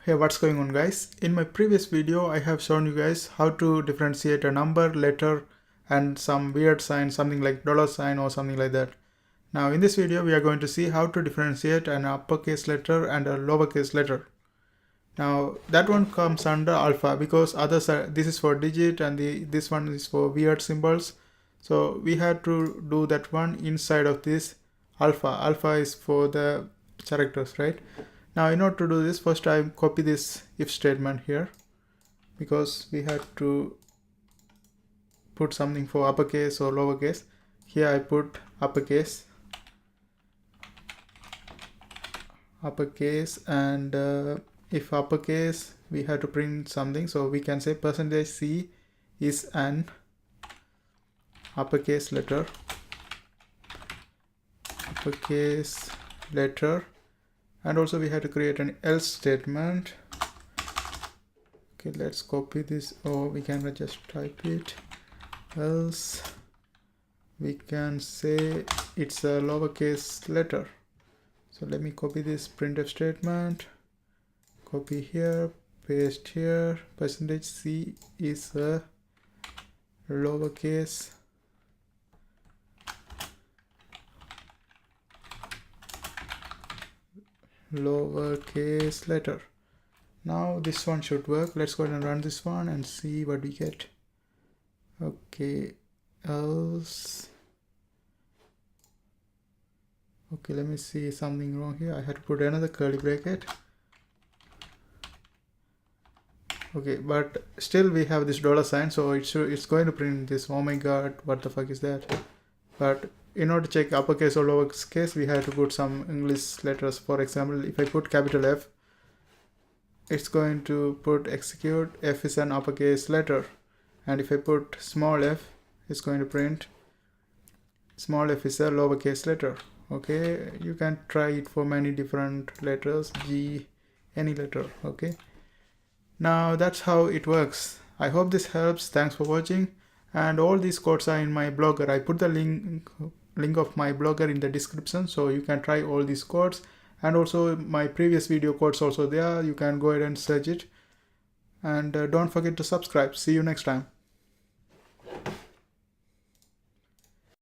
Hey, what's going on guys? In my previous video I have shown you guys how to differentiate a number, letter and some weird sign, something like $sign or something like that. Now in this video we are going to see how to differentiate an uppercase letter and a lowercase letter. Now that one comes under alpha because others are, this is for digit and this one is for weird symbols. So we had to do that one inside of this alpha. Alpha is for the characters, right? Now in order to do this, first I copy this if statement here because we had to put something for uppercase or lowercase. Here I put uppercase and if uppercase we have to print something, so we can say %C is an uppercase letter, and also we have to create an else statement. Okay, let's copy this, or we can just type it. Else we can say it's a lowercase letter. So let me copy this printf statement, copy here, paste here. %C is a lowercase letter. Now this one should work. Let's go ahead and run this one and see what we get. Okay, else. Okay, let me see something wrong here. I had to put another curly bracket. Okay, but still we have this $sign, so it's going to print this. Oh my god, what the fuck is that? But in order to check uppercase or lowercase, we have to put some English letters. For example, if I put capital F, it's going to put execute. F is an uppercase letter, and if I put small f, it's going to print small f is a lowercase letter. Okay, you can try it for many different letters, G, any letter. Okay, now that's how it works. I hope this helps. Thanks for watching, and all these codes are in my blogger. I put the link of my blogger in the description, so you can try all these codes, and also my previous video codes also there. You can go ahead and search it, and don't forget to subscribe. See you next time.